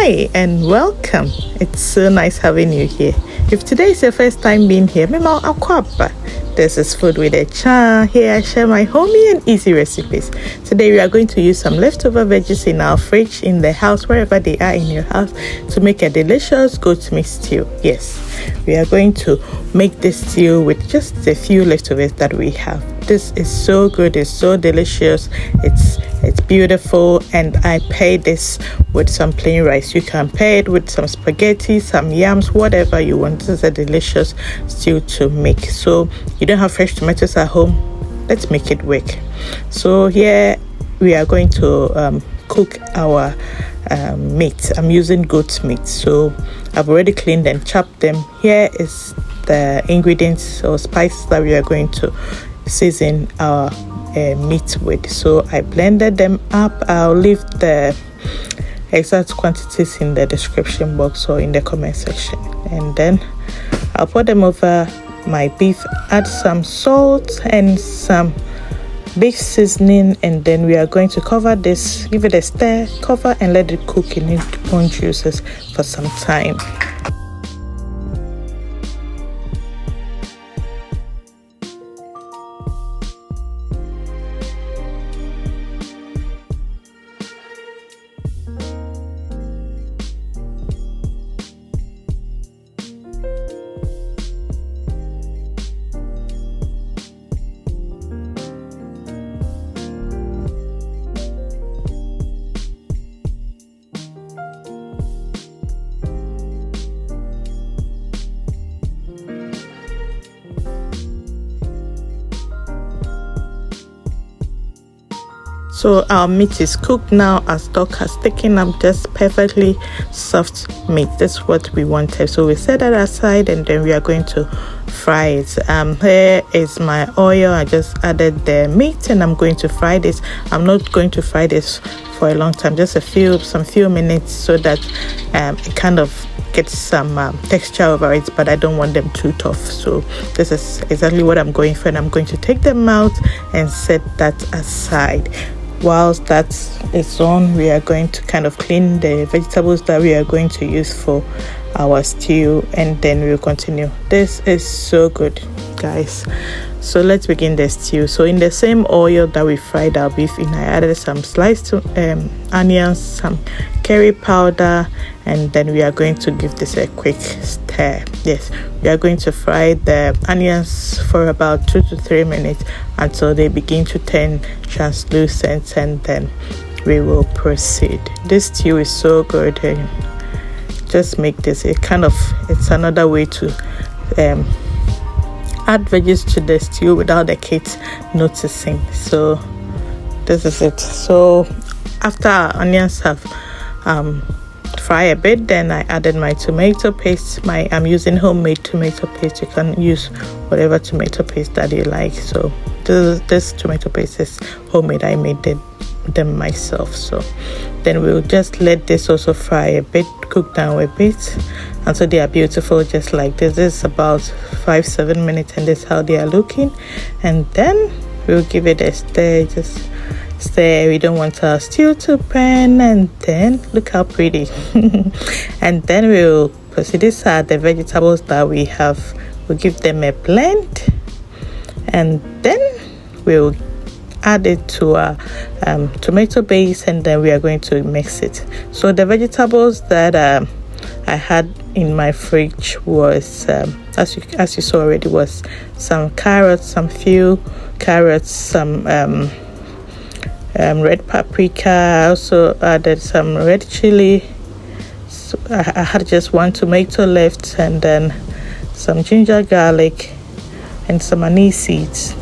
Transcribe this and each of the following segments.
Hi and welcome. It's so nice having you here. If today is your first time being here, this is Food with a Cha. Here I share my homey and easy recipes. Today we are going to use some leftover veggies in our fridge, in the house, wherever they are in your house, to make a delicious goat meat stew. Yes, we are going to make this stew with just a few leftovers that we have. This is so good, it's so delicious, it's beautiful, and I paired this with some plain rice. You can pair it with some spaghetti, some yams, whatever you want. This is a delicious stew to make. So you don't have fresh tomatoes at home, let's make it work. So here we are going to cook our meat. I'm using goat meat, so I've already cleaned and chopped them. Here is the ingredients or spices that we are going to season our meat with. So I blended them up. I'll leave the exact quantities in the description box or in the comment section, and then I'll put them over my beef, add some salt and some beef seasoning, and then we are going to cover this, give it a stir, cover, and let it cook in its own juices for some time. So our meat is cooked now. Our stock has taken up just perfectly soft meat. That's what we wanted. So we set that aside, and then we are going to fry it. Here is my oil. I just added the meat, and I'm going to fry this. I'm not going to fry this for a long time, just some few minutes, so that it kind of gets some texture over it, but I don't want them too tough. So this is exactly what I'm going for, and I'm going to take them out and set that aside. Whilst that is on, we are going to kind of clean the vegetables that we are going to use for our stew, and then we'll continue. This is so good, guys. So let's begin the stew. So in the same oil that we fried our beef in, I added some sliced onions, some curry powder, and then we are going to give this a quick stir. Yes, we are going to fry the onions for about 2 to 3 minutes until they begin to turn translucent, and then we will proceed. This stew is so good, and just make this it's another way to add veggies to the stew without the kids noticing. So this is it. So after our onions have fry a bit, then I added my tomato paste. I'm using homemade tomato paste. You can use whatever tomato paste that you like. So this tomato paste is homemade. I made them myself. So then we'll just let this also fry a bit, cook down a bit until they are beautiful, just like this. This is about 5-7 minutes, and this is how they are looking. And then we'll give it a stir, just stir. We don't want our stew to burn. And then look how pretty. And then we'll proceed. These are the vegetables that we have. We'll give them a blend, and then we'll add it to our tomato base, and then we are going to mix it. So the vegetables that I had in my fridge was as you saw already, was some carrots, some few carrots, some red paprika. I also added some red chili. So I had just one tomato left, and then some ginger, garlic, and some anise seeds.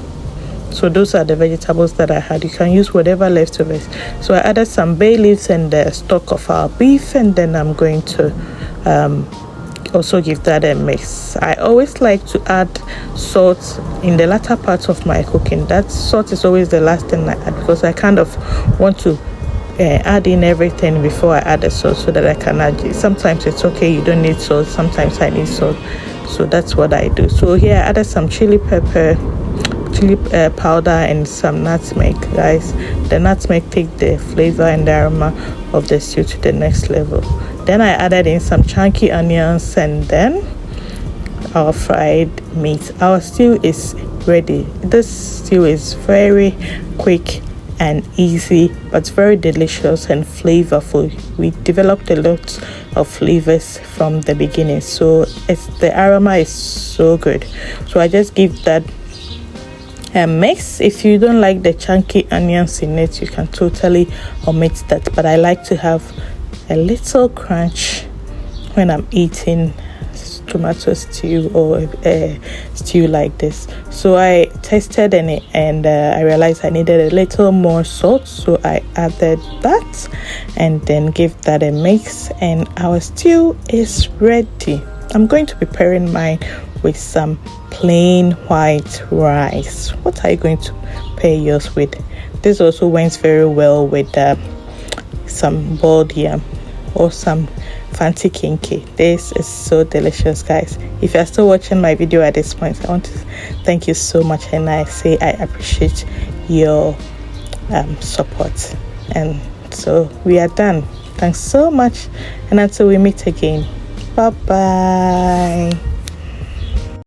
So those are the vegetables that I had. You can use whatever leftovers. So I added some bay leaves and the stock of our beef, and then I'm going to also give that a mix. I always like to add salt in the latter part of my cooking. That salt is always the last thing I add, because I kind of want to add in everything before I add the salt, so that I can add it. Sometimes it's okay, you don't need salt. Sometimes I need salt. So that's what I do. So here I added some chili powder and some nutmeg, guys. The nutmeg take the flavor and the aroma of the stew to the next level. Then I added in some chunky onions and then our fried meat. Our stew is ready. This stew is very quick and easy, but very delicious and flavorful. We developed a lot of flavors from the beginning, so the aroma is so good. So I just give that a mix. If you don't like the chunky onions in it, you can totally omit that, but I like to have a little crunch when I'm eating tomato stew or a stew like this. So I tasted and I realized I needed a little more salt, so I added that and then give that a mix, and our stew is ready. I'm going to be pairing mine with some plain white rice. What are you going to pair yours with? This also went very well with some boiled yam or some fancy kinky. This is so delicious, guys. If you're still watching my video at this point, I want to thank you so much, and I say I appreciate your support. And so we are done. Thanks so much, and until we meet again, bye bye.